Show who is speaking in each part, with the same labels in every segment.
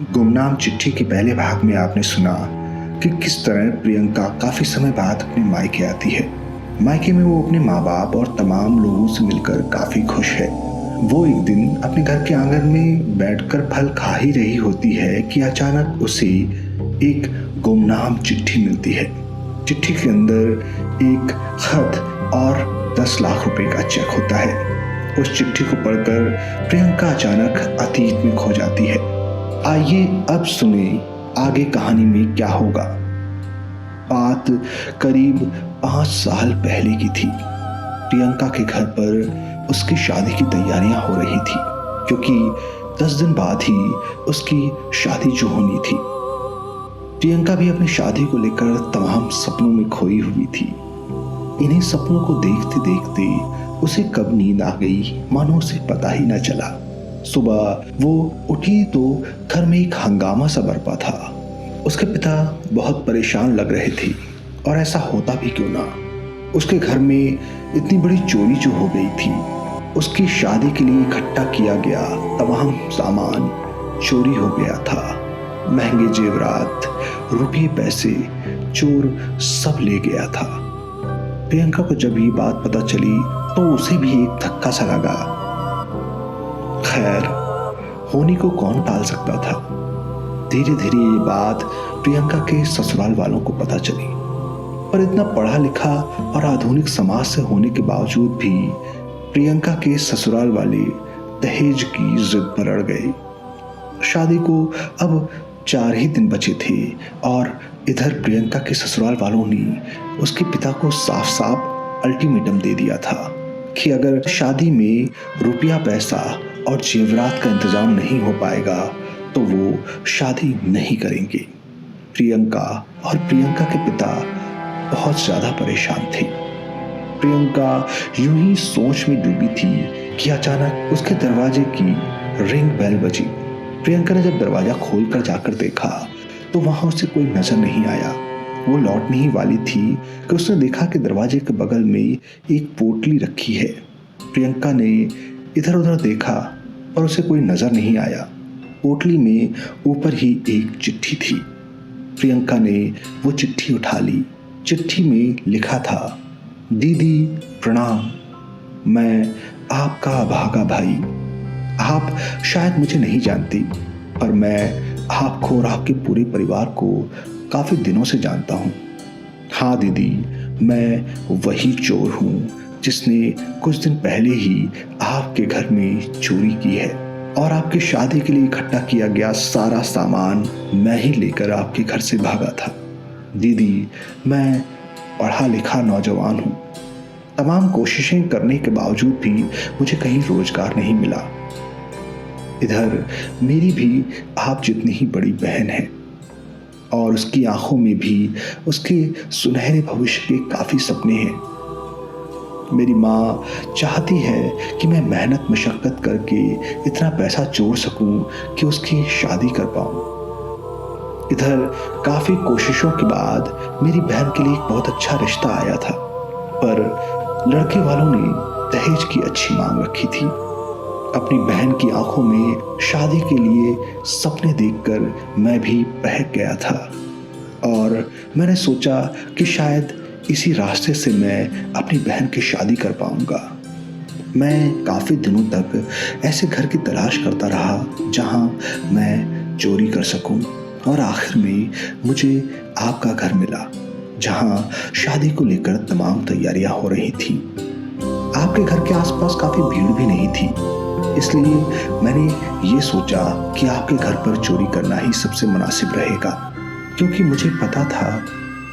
Speaker 1: गुमनाम चिट्ठी के पहले भाग में आपने सुना कि किस तरह प्रियंका काफी समय बाद अपने मायके आती है। मायके में वो अपने माँ बाप और तमाम लोगों से मिलकर काफी खुश है। वो एक दिन अपने घर के आंगन में बैठकर फल खा ही रही होती है कि अचानक उसे एक गुमनाम चिट्ठी मिलती है। चिट्ठी के अंदर एक खत और 10 लाख रुपए का चेक होता है। उस चिट्ठी को पढ़कर प्रियंका अचानक अतीत में खो जाती है। आइए अब सुने आगे कहानी में क्या होगा। बात करीब 5 साल पहले की थी। प्रियंका के घर पर उसकी शादी की तैयारियां हो रही थी, क्योंकि 10 दिन बाद ही उसकी शादी जो होनी थी। प्रियंका भी अपनी शादी को लेकर तमाम सपनों में खोई हुई थी। इन्हीं सपनों को देखते देखते उसे कब नींद आ गई मानो उसे पता ही न चला। सुबह वो उठी तो घर में एक हंगामा सा बरपा था। उसके पिता बहुत परेशान लग रहे थे, और ऐसा होता भी क्यों ना। उसके घर में इतनी बड़ी चोरी जो हो गई थी। उसकी शादी के लिए इकट्ठा किया गया तमाम सामान चोरी हो गया था। महंगे जेवरात, रुपये, पैसे चोर सब ले गया था। प्रियंका को जब ये बात पता चली तो उसे भी एक धक्का सा लगा। खैर, होनी को कौन टाल सकता था। धीरे धीरे ये बात प्रियंका के ससुराल वालों को पता चली, पर इतना पढ़ा लिखा और आधुनिक समाज से होने के बावजूद भी प्रियंका के ससुराल वाले दहेज की जिद पर अड़ गए। शादी को अब 4 ही दिन बचे थे, और इधर प्रियंका के ससुराल वालों ने उसके पिता को साफ साफ अल्टीमेटम दे दिया था कि अगर शादी में रुपया, पैसा और जेवरात का इंतजाम नहीं हो पाएगा तो वो शादी नहीं करेंगे। प्रियंका और प्रियंका के पिता बहुत ज्यादा परेशान थे। प्रियंका यूं ही सोच में डूबी थी कि अचानक उसके दरवाजे की रिंग बेल बजी। प्रियंका ने जब दरवाजा खोलकर जाकर देखा तो वहां उसे कोई नजर नहीं आया। वो लौटने ही वाली थी कि उसने देखा कि दरवाजे के बगल में एक पोटली रखी है। प्रियंका ने इधर उधर देखा पर उसे कोई नजर नहीं आया। पोटली में ऊपर ही एक चिट्ठी थी। प्रियंका ने वो चिट्ठी उठा ली। चिट्ठी में लिखा था, दीदी प्रणाम, मैं आपका अभागा भाई। आप शायद मुझे नहीं जानती, पर मैं आपको और आपके पूरे परिवार को काफी दिनों से जानता हूँ। हाँ दीदी, मैं वही चोर हूँ जिसने कुछ दिन पहले ही आपके घर में चोरी की है, और आपकी शादी के लिए इकट्ठा किया गया सारा सामान मैं ही लेकर आपके घर से भागा था। दीदी, मैं पढ़ा लिखा नौजवान हूँ। तमाम कोशिशें करने के बावजूद भी मुझे कहीं रोजगार नहीं मिला। इधर मेरी भी आप जितनी ही बड़ी बहन है, और उसकी आंखों में भी उसके सुनहरे भविष्य के काफी सपने हैं। मेरी माँ चाहती है कि मैं मेहनत मशक्कत करके इतना पैसा जोड़ सकूं कि उसकी शादी कर पाऊं। इधर काफी कोशिशों के बाद मेरी बहन के लिए एक बहुत अच्छा रिश्ता आया था, पर लड़के वालों ने दहेज की अच्छी मांग रखी थी। अपनी बहन की आंखों में शादी के लिए सपने देखकर मैं भी बहक गया था, और मैंने सोचा कि शायद इसी रास्ते से मैं अपनी बहन की शादी कर पाऊंगा। मैं काफी दिनों तक ऐसे घर की तलाश करता रहा जहां मैं चोरी कर सकूं, और आखिर में मुझे आपका घर मिला, जहां शादी को लेकर तमाम तैयारियां हो रही थी। आपके घर के आसपास काफी भीड़ भी नहीं थी, इसलिए मैंने ये सोचा कि आपके घर पर चोरी करना ही सबसे मुनासिब रहेगा, क्योंकि मुझे पता था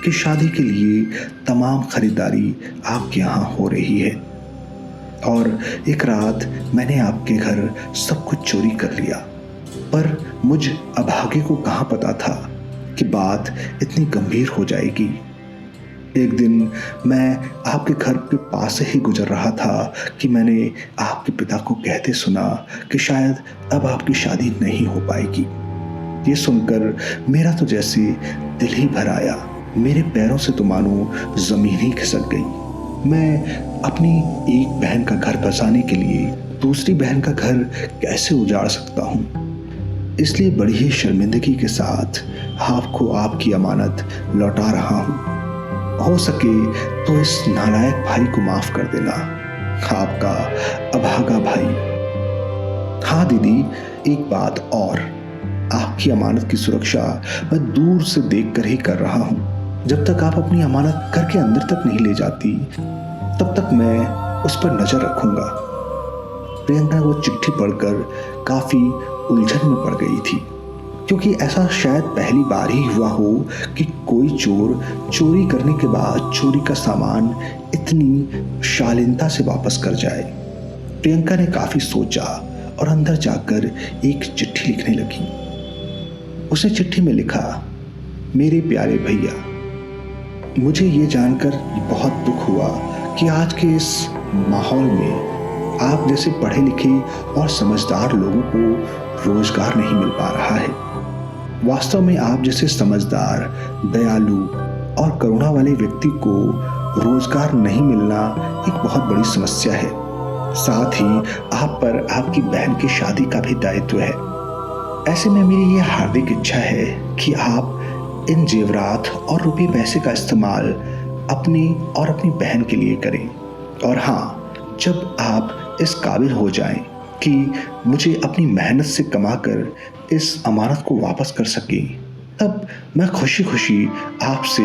Speaker 1: कि शादी के लिए तमाम खरीदारी आपके यहाँ हो रही है। और एक रात मैंने आपके घर सब कुछ चोरी कर लिया, पर मुझ अभागे को कहाँ पता था कि बात इतनी गंभीर हो जाएगी। एक दिन मैं आपके घर के पास से ही गुजर रहा था कि मैंने आपके पिता को कहते सुना कि शायद अब आपकी शादी नहीं हो पाएगी। ये सुनकर मेरा तो जैसे दिल ही भर आया। मेरे पैरों से तो मानो जमीन ही खिसक गई। मैं अपनी एक बहन का घर बसाने के लिए दूसरी बहन का घर कैसे उजाड़ सकता हूँ। इसलिए बड़ी ही शर्मिंदगी के साथ आपको आपकी अमानत लौटा रहा हूं। हो सके तो इस नालायक भाई को माफ कर देना। आपका अभागा भाई। हाँ दीदी, एक बात और, आपकी अमानत की सुरक्षा मैं दूर से देखकर ही कर रहा हूं। जब तक आप अपनी अमानत घर के अंदर तक नहीं ले जाती, तब तक मैं उस पर नजर रखूंगा। प्रियंका वो चिट्ठी पढ़कर काफी उलझन में पड़ गई थी, क्योंकि ऐसा शायद पहली बार ही हुआ हो कि कोई चोर चोरी करने के बाद चोरी का सामान इतनी शालीनता से वापस कर जाए। प्रियंका ने काफी सोचा और अंदर जाकर एक चिट्ठी लिखने लगी। उसने चिट्ठी में लिखा, मेरे प्यारे भैया, मुझे ये जानकर बहुत दुख हुआ कि आज के इस माहौल में आप जैसे पढ़े लिखे और समझदार लोगों को रोजगार नहीं मिल पा रहा है। वास्तव में आप जैसे समझदार, दयालु और करुणा वाले व्यक्ति को रोजगार नहीं मिलना एक बहुत बड़ी समस्या है। साथ ही आप पर आपकी बहन की शादी का भी दायित्व है। ऐसे में मेरी ये हार्दिक इच्छा है कि आप इन जेवरात और रुपये पैसे का इस्तेमाल अपनी और अपनी बहन के लिए करें। और हाँ, जब आप इस काबिल हो जाएं कि मुझे अपनी मेहनत से कमाकर इस अमानत को वापस कर सकें, तब मैं खुशी खुशी आपसे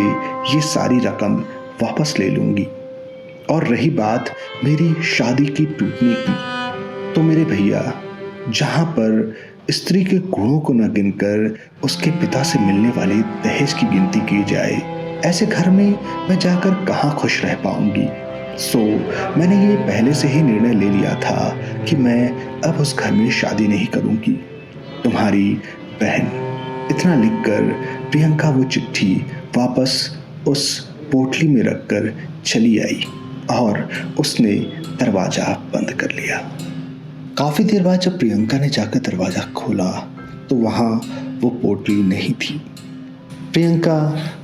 Speaker 1: ये सारी रकम वापस ले लूँगी। और रही बात मेरी शादी की टूटने की, तो मेरे भैया, जहाँ पर स्त्री के गुणों को न गिनकर उसके पिता से मिलने वाले दहेज की गिनती की जाए, ऐसे घर में मैं जाकर कहाँ खुश रह पाऊंगी। सो मैंने ये पहले से ही निर्णय ले लिया था कि मैं अब उस घर में शादी नहीं करूंगी। तुम्हारी बहन। इतना लिखकर प्रियंका वो चिट्ठी वापस उस पोटली में रखकर चली आई और उसने दरवाजा बंद कर लिया। काफी देर बाद जब प्रियंका ने जाकर दरवाजा खोला तो वहां वो पोटली नहीं थी। प्रियंका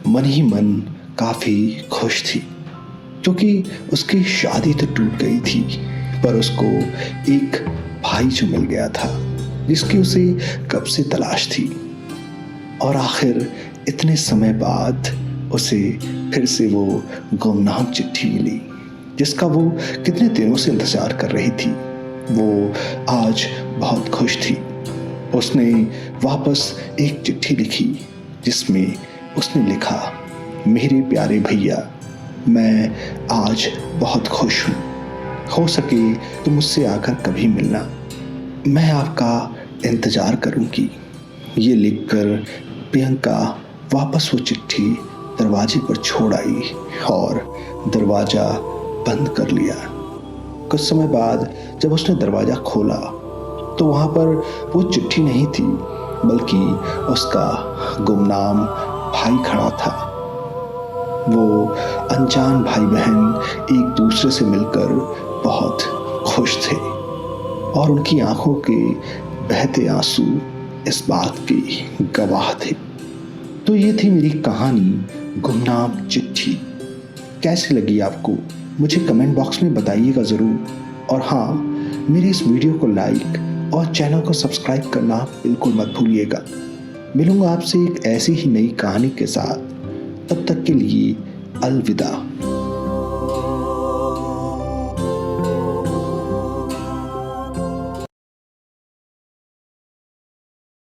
Speaker 1: मन ही मन काफी खुश थी, क्योंकि उसकी शादी तो टूट गई थी, पर उसको एक भाई जो मिल गया था जिसकी उसे कब से तलाश थी। और आखिर इतने समय बाद उसे फिर से वो गुमनाम चिट्ठी मिली जिसका वो कितने दिनों से इंतजार कर रही थी। वो आज बहुत खुश थी। उसने वापस एक चिट्ठी लिखी जिसमें उसने लिखा, मेरे प्यारे भैया, मैं आज बहुत खुश हूँ। हो सके तो मुझसे आकर कभी मिलना, मैं आपका इंतजार करूँगी। ये लिखकर प्रियंका वापस वो चिट्ठी दरवाजे पर छोड़ आई और दरवाजा बंद कर लिया। कुछ समय बाद जब उसने दरवाजा खोला तो वहां पर वो चिट्ठी नहीं थी, बल्कि उसका गुमनाम भाई खड़ा था। वो अनजान भाई बहन एक दूसरे से मिलकर बहुत खुश थे और उनकी आंखों के बहते आंसू इस बात की गवाह थे। तो ये थी मेरी कहानी गुमनाम चिट्ठी। कैसी लगी आपको मुझे कमेंट बॉक्स में बताइएगा ज़रूर। और हाँ, मेरी इस वीडियो को लाइक और चैनल को सब्सक्राइब करना बिल्कुल मत भूलिएगा। मिलूंगा आपसे एक ऐसी ही नई कहानी के साथ। तब तक के लिए अलविदा।